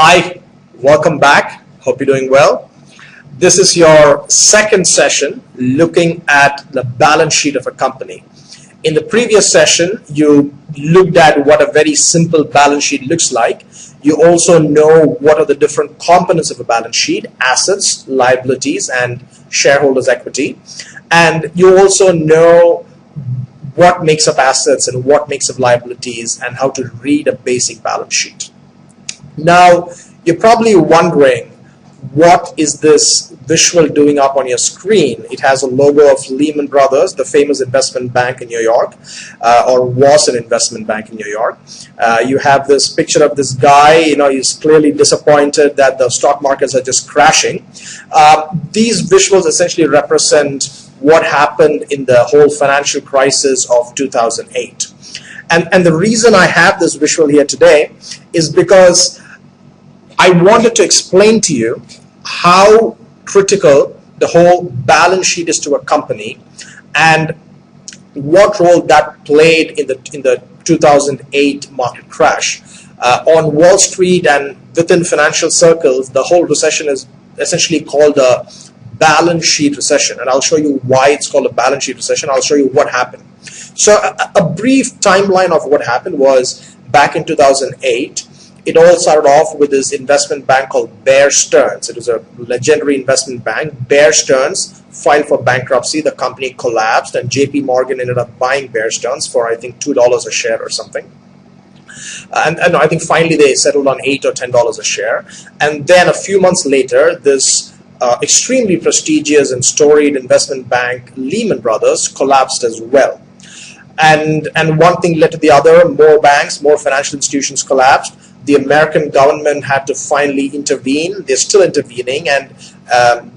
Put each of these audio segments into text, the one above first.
Hi, welcome back. Hope you're doing well. This is your second session looking at the balance sheet of a company. In the previous session, you looked at what a very simple balance sheet looks like. You also know what are the different components of a balance sheet: assets, liabilities, and shareholders' equity. And you also know what makes up assets and what makes up liabilities and how to read a basic balance sheet. Now, you're probably wondering, what is this visual doing up on your screen? It has a logo of Lehman Brothers, the famous investment bank in New York, or was an investment bank in New York. You have this picture of this guy, he's clearly disappointed that the stock markets are just crashing. These visuals essentially represent what happened in the whole financial crisis of 2008. And the reason I have this visual here today is because I wanted to explain to you how critical the whole balance sheet is to a company and what role that played in the 2008 market crash. On Wall Street and within financial circles, the whole recession is essentially called a balance sheet recession, and I'll show you why it's called a balance sheet recession. I'll show you what happened. So a brief timeline of what happened was back in 2008. It all started off with this investment bank called Bear Stearns. It was a legendary investment bank. Bear Stearns filed for bankruptcy. The company collapsed, and JP Morgan ended up buying Bear Stearns for, I think, $2 a share or something. And I think finally they settled on $8 or $10 a share. And then a few months later, this extremely prestigious and storied investment bank, Lehman Brothers, collapsed as well. And one thing led to the other. More banks, more financial institutions collapsed. The American government had to finally intervene. They're still intervening, and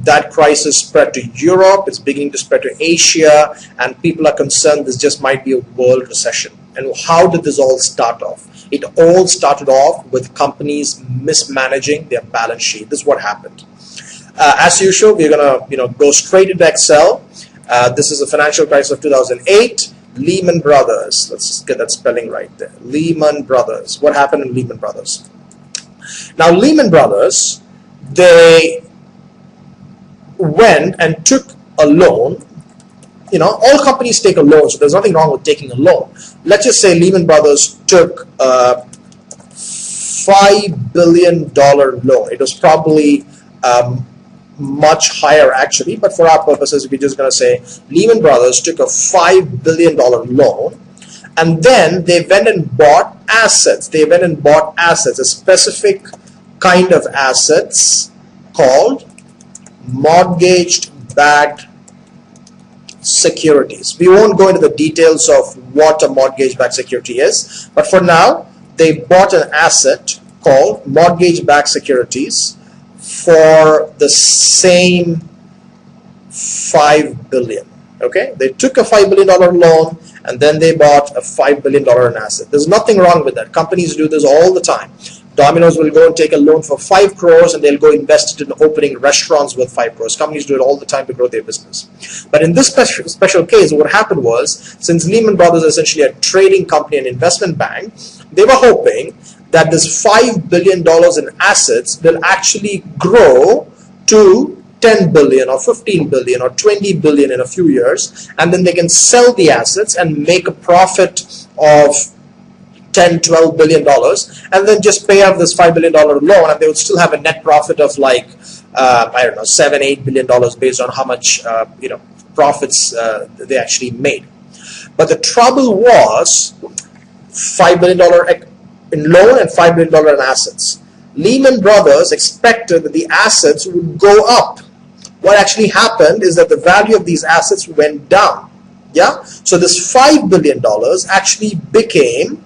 that crisis spread to Europe. It's beginning to spread to Asia, and people are concerned this just might be a world recession. And how did this all start off? It all started off with companies mismanaging their balance sheet. This is what happened. As usual, we're gonna go straight into Excel. This is the financial crisis of 2008. Lehman Brothers. Let's just get that spelling right there. Lehman Brothers. What happened in Lehman Brothers? Now, Lehman Brothers, they went and took a loan. All companies take a loan, so there's nothing wrong with taking a loan. Let's just say Lehman Brothers took a $5 billion loan. It was probably much higher actually, but for our purposes we're just going to say Lehman Brothers took a $5 billion loan, and then they went and bought assets. A specific kind of assets called mortgage-backed securities. We won't go into the details of what a mortgage-backed security is, but for now they bought an asset called mortgage-backed securities for the same $5 billion. Okay, they took a $5 billion loan and then they bought a $5 billion in asset. There's nothing wrong with that. Companies do this all the time. Domino's will go and take a loan for 5 crores and they'll go invest it in opening restaurants with 5 crores. Companies do it all the time to grow their business. But in this special case, what happened was, since Lehman Brothers is essentially a trading company and investment bank, they were hoping that this $5 billion in assets will actually grow to 10 billion or 15 billion or 20 billion in a few years, and then they can sell the assets and make a profit of $10-12 billion, and then just pay off this $5 billion loan, and they would still have a net profit of like I don't know, $7-8 billion based on how much profits they actually made. But the trouble was $5 billion in loan and $5 billion in assets. Lehman Brothers expected that the assets would go up. What actually happened is that the value of these assets went down. Yeah? So this $5 billion actually became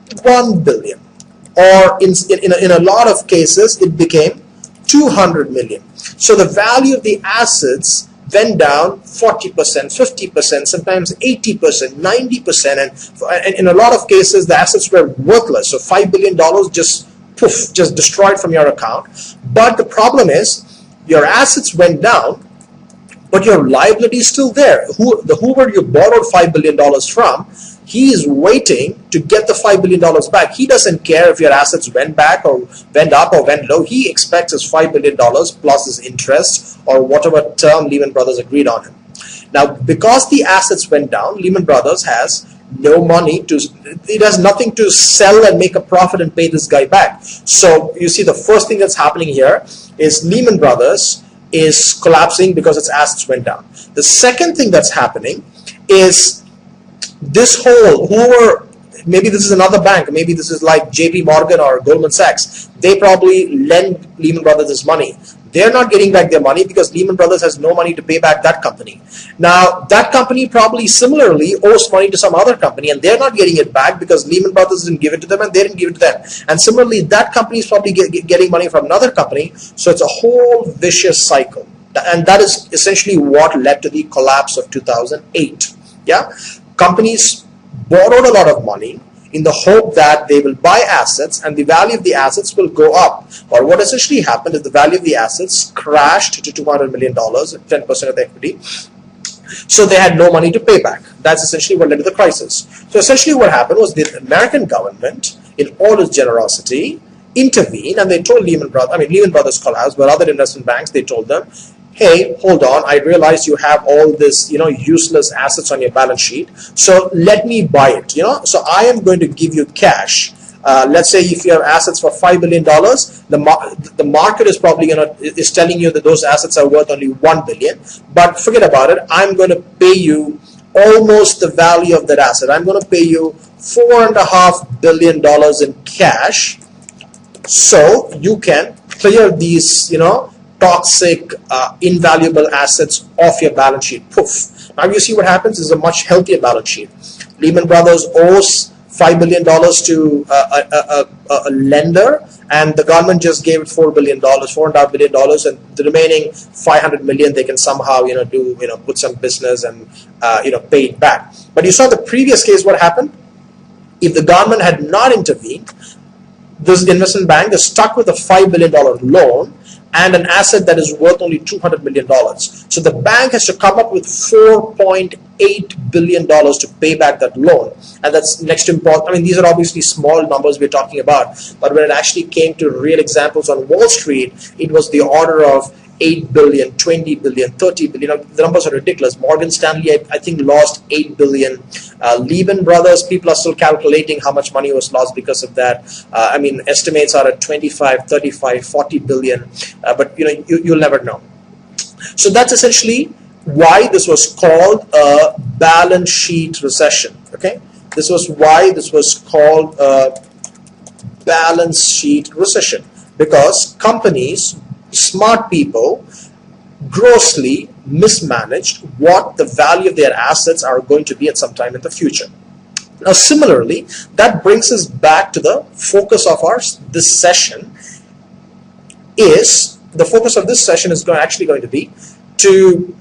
$1 billion. Or in a lot of cases, it became $200 million. So the value of the assets went down 40%, 50%, sometimes 80%, 90%, and in a lot of cases the assets were worthless. So $5 billion just poof, just destroyed from your account. But the problem is your assets went down, but your liability is still there. The Hoover you borrowed $5 billion from He is waiting to get the $5 billion back. He doesn't care if your assets went back or went up or went low. He expects his $5 billion plus his interest or whatever term Lehman Brothers agreed on him. Now, because the assets went down, Lehman Brothers has no money to, it has nothing to sell and make a profit and pay this guy back. So you see, the first thing that's happening here is Lehman Brothers is collapsing because its assets went down. The second thing that's happening is this whole, whoever, maybe this is another bank, maybe this is like JP Morgan or Goldman Sachs, they probably lend Lehman Brothers this money. They're not getting back their money because Lehman Brothers has no money to pay back that company. Now, that company probably similarly owes money to some other company and they're not getting it back because Lehman Brothers didn't give it to them and they didn't give it to them. And similarly, that company is probably getting money from another company. So it's a whole vicious cycle. And that is essentially what led to the collapse of 2008. Yeah, companies borrowed a lot of money in the hope that they will buy assets and the value of the assets will go up. Or what essentially happened is the value of the assets crashed to $200 million, 10% of the equity. So they had no money to pay back. That's essentially what led to the crisis. So essentially what happened was the American government, in all its generosity, intervened and they told Lehman Brothers collapsed, but other investment banks, they told them, hey, hold on, I realize you have all this, useless assets on your balance sheet. So let me buy it, So I am going to give you cash. Let's say if you have assets for $5 billion, the market is probably is telling you that those assets are worth only $1 billion. But forget about it. I'm going to pay you almost the value of that asset. I'm going to pay you $4.5 billion in cash, so you can clear these, toxic, invaluable assets off your balance sheet. Poof. Now you see what happens is a much healthier balance sheet. Lehman Brothers owes $5 billion to a lender, and the government just gave it $4 billion, $4.5 billion, and the remaining $500 million they can somehow put some business and pay it back. But you saw the previous case what happened. If the government had not intervened, this investment bank is stuck with a $5 billion loan and an asset that is worth only $200 million. So the bank has to come up with $4.8 billion to pay back that loan. And that's next to important. These are obviously small numbers we're talking about, but when it actually came to real examples on Wall Street, it was the order of 8 billion, 20 billion, 30 billion. The numbers are ridiculous. Morgan Stanley, I think, lost 8 billion. Lehman Brothers, people are still calculating how much money was lost because of that. Estimates are at 25, 35, 40 billion. But you'll never know. So that's essentially why this was called a balance sheet recession. Okay, this was why this was called a balance sheet recession, because companies, smart people, grossly mismanaged what the value of their assets are going to be at some time in the future. Now, similarly, that brings us back to the focus of this session. The focus of this session is actually going to be to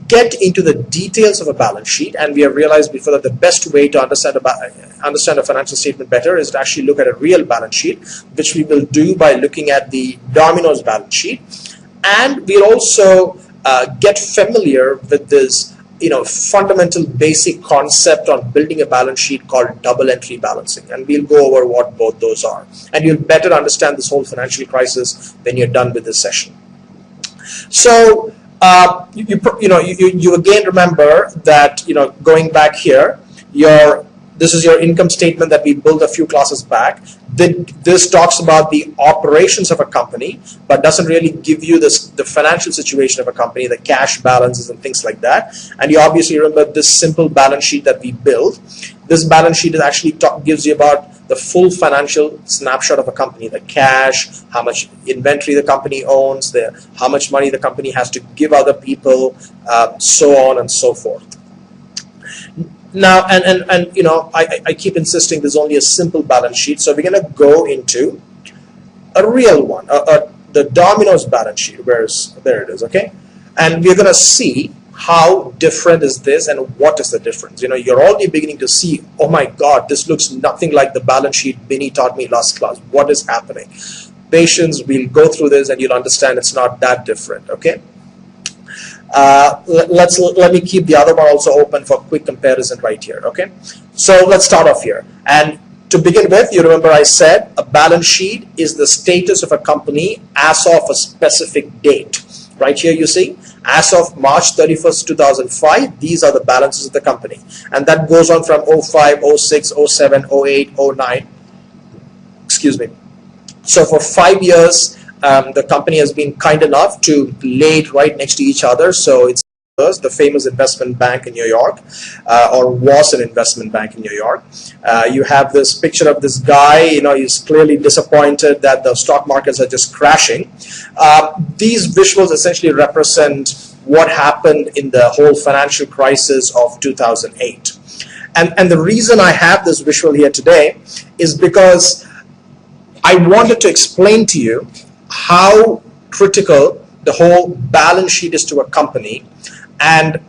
get into the details of a balance sheet, and we have realized before that the best way to understand a financial statement better is to actually look at a real balance sheet, which we will do by looking at the Dominos balance sheet, and we'll also get familiar with this fundamental basic concept on building a balance sheet called double entry balancing, and we'll go over what both those are, and you'll better understand this whole financial crisis when you're done with this session. So you again remember that going back here, this is your income statement that we built a few classes back. This talks about the operations of a company, but doesn't really give you the financial situation of a company, the cash balances and things like that. And you obviously remember this simple balance sheet that we built. This balance sheet actually gives you about the full financial snapshot of a company, the cash, how much inventory the company owns, how much money the company has to give other people, so on and so forth. Now, and I keep insisting there's only a simple balance sheet, so we're going to go into a real one, the Dominos balance sheet. There it is, okay? And we're going to see how different is this and what is the difference. You're already beginning to see, oh my God, this looks nothing like the balance sheet Binny taught me last class. What is happening? Patience, we'll go through this and you'll understand it's not that different, okay? Let me keep the other one also open for quick comparison right here. Okay, so let's start off here. And to begin with, you remember I said a balance sheet is the status of a company as of a specific date. Right here you see, as of March 31st, 2005, these are the balances of the company. And that goes on from 05, 06, 07, 08, 09. Excuse me. So for 5 years, the company has been kind enough to lay it right next to each other. So it's the famous investment bank in New York, or was an investment bank in New York. You have this picture of this guy, he's clearly disappointed that the stock markets are just crashing. These visuals essentially represent what happened in the whole financial crisis of 2008. And the reason I have this visual here today is because I wanted to explain to you how critical the whole balance sheet is to a company and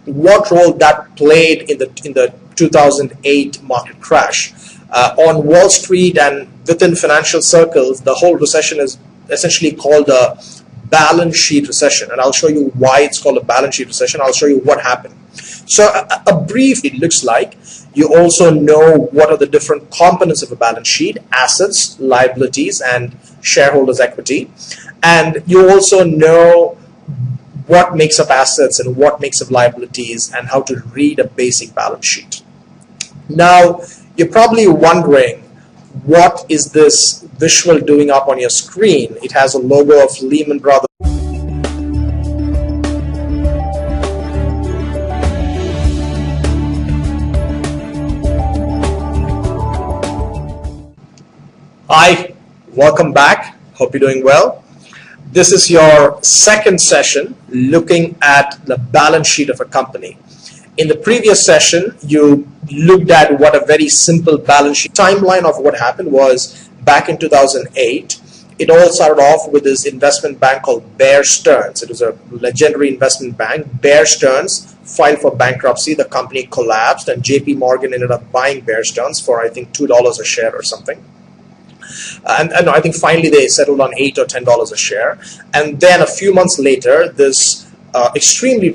what role that played in the 2008 market crash. On Wall Street and within financial circles, the whole recession is essentially called a balance sheet recession, and I'll show you why it's called a balance sheet recession. I'll show you what happened. So a brief, it looks like. You also know what are the different components of a balance sheet: assets, liabilities, and shareholders' equity. And you also know what makes up assets and what makes up liabilities and how to read a basic balance sheet. Now, you're probably wondering, what is this visual doing up on your screen? It has a logo of Lehman Brothers. Hi, welcome back. Hope you're doing well. This is your second session looking at the balance sheet of a company. In the previous session, you looked at what a very simple balance sheet timeline of what happened was back in 2008. It all started off with this investment bank called Bear Stearns. It was a legendary investment bank. Bear Stearns filed for bankruptcy. The company collapsed, and JP Morgan ended up buying Bear Stearns for, I think, $2 a share or something. And I think finally they settled on $8 or $10 a share. And then a few months later, this extremely